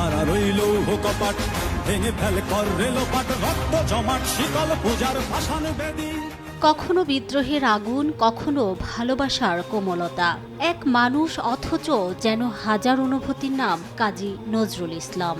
হারা রইল কপাট, ভেঙে ফেলে কর রেলোপাট, রক্ত জমাট শিকল পূজার ভাষণ বেদী। কখনো বিদ্রোহের আগুন, কখনো ভালোবাসার কোমলতা। এক মানুষ অথচ যেন হাজার অনুভূতির নাম কাজী নজরুল ইসলাম।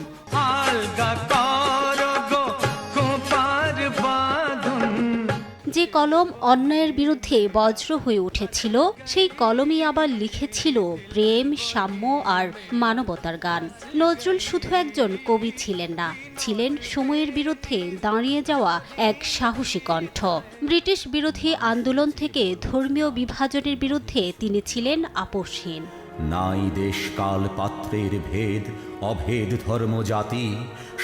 যে কলম অন্যায়ের বিরুদ্ধে বজ্র হয়ে উঠেছিল, সেই কলমই আবার লিখেছিল প্রেম, সাম্য আর মানবতার গান। নজরুল শুধু একজন কবি ছিলেন না, ছিলেন সময়ের বিরুদ্ধে দাঁড়িয়ে যাওয়া এক সাহসী কণ্ঠ। ব্রিটিশ বিরোধী আন্দোলন থেকে ধর্মীয় বিভাজনের বিরুদ্ধে তিনি ছিলেন আপোষহীন। নাই দেশ কাল পাত্রের ভেদ, অভেদ ধর্ম জাতি,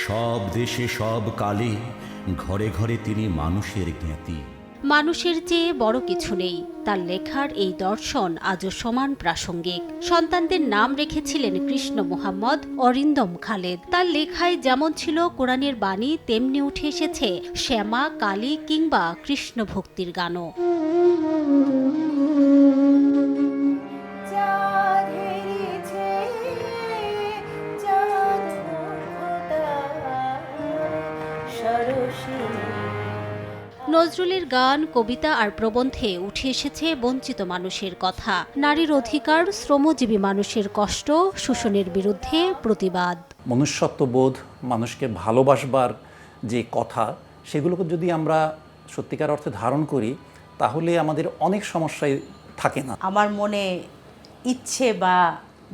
সব দেশে সব কালে, ঘরে ঘরে তিনি মানুষের জ্ঞাতি। মানুষের চেয়ে বড় কিছু নেই, তার লেখার এই দর্শন আজও সমান প্রাসঙ্গিক। সন্তানদের নাম রেখেছিলেন কৃষ্ণ মোহাম্মদ, অরিন্দম খালেদ। তার লেখায় যেমন ছিল কোরআনের বাণী, তেমনি উঠে এসেছে শ্যামা, কালী কিংবা কৃষ্ণ ভক্তির গানও। নজরুলের গান, কবিতা আর প্রবন্ধে উঠে এসেছে বঞ্চিত মানুষের কথা, নারীর অধিকার, শ্রমজীবী মানুষের কষ্ট, শোষণের বিরুদ্ধে প্রতিবাদ। মনুষ্যত্ববোধ, মানুষকে ভালোবাসবার যে কথা, সেগুলোকে যদি আমরা সত্যিকার অর্থে ধারণ করি, তাহলে আমাদের অনেক সমস্যাই থাকে না। আমার মনে ইচ্ছে বা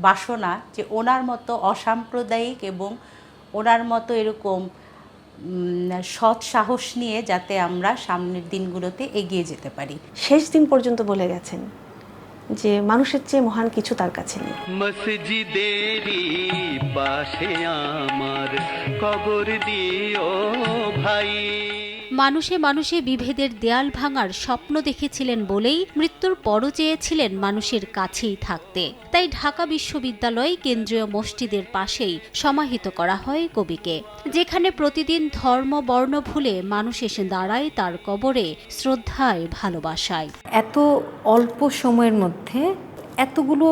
বাসনা যে ওনার মতো অসাম্প্রদায়িক এবং ওনার মতো এরকম সৎ সাহস নিয়ে যাতে আমরা সামনের দিনগুলোতে এগিয়ে যেতে পারি। শেষ দিন পর্যন্ত বলে গেছেন যে মানুষের চেয়ে মহান কিছু তার কাছে নেই। মসজিদেরই পাশে আমার কবর দিও ভাই। মানুষে মানুষে বিভেদের দেয়াল ভাঙার স্বপ্ন দেখেছিলেন বলেই মৃত্যুর পরও চেয়েছিলেন মানুষের কাছেই থাকতে। তাই ঢাকা বিশ্ববিদ্যালয় কেন্দ্রীয় মসজিদের পাশেই সমাহিত করা হয় কবিকে, যেখানে প্রতিদিন ধর্ম বর্ণ ভুলে মানুষ এসে দাঁড়ায় তার কবরে শ্রদ্ধায়, ভালোবাসায়। এত অল্প সময়ের মধ্যে এতগুলো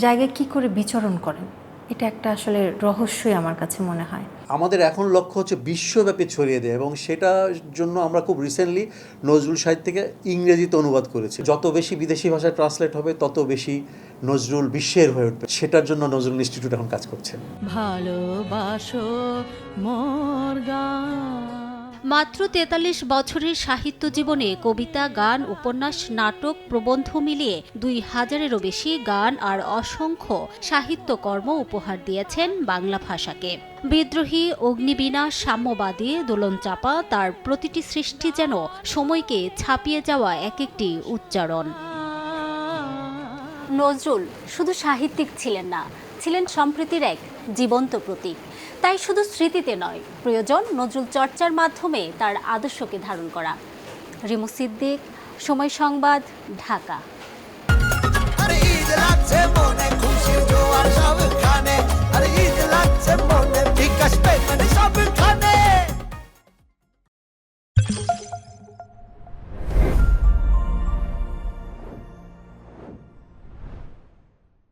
জায়গায় কি করে বিচরণ করেন, এটা একটা আসলে রহস্যই আমার কাছে মনে হয়। আমাদের এখন লক্ষ্য হচ্ছে বিশ্বব্যাপী ছড়িয়ে দেয়, এবং সেটার জন্য আমরা খুব রিসেন্টলি নজরুল সাহিত্য থেকে ইংরেজিতে অনুবাদ করেছি। যত বেশি বিদেশি ভাষায় ট্রান্সলেট হবে, তত বেশি নজরুল বিশ্বের হয়ে উঠবে। সেটার জন্য নজরুল ইনস্টিটিউট এখন কাজ করছে। ভালোবাসো মোর গান। মাত্র 43 বছরের সাহিত্য জীবনে কবিতা, গান, উপন্যাস, নাটক, প্রবন্ধ মিলিয়ে 2000-এরও বেশি গান আর অসংখ্য সাহিত্যকর্ম উপহার দিয়েছেন বাংলা ভাষাকে। বিদ্রোহী, অগ্নিবীণা, সাম্যবাদী, দোলনচাপা, তার প্রতিটি সৃষ্টি যেন সময়কে ছাপিয়ে যাওয়া এক একটি উচ্চারণ। নজরুল শুধু সাহিত্যিক ছিলেন না, ছিলেন সম্প্রীতির এক জীবন্ত প্রতীক। তাই শুধু স্মৃতিতে নয়, প্রয়োজন নজরুল চর্চার মাধ্যমে তার আদর্শকে ধারণ করা। রিমু সিদ্দিক, সময় সংবাদ, ঢাকা।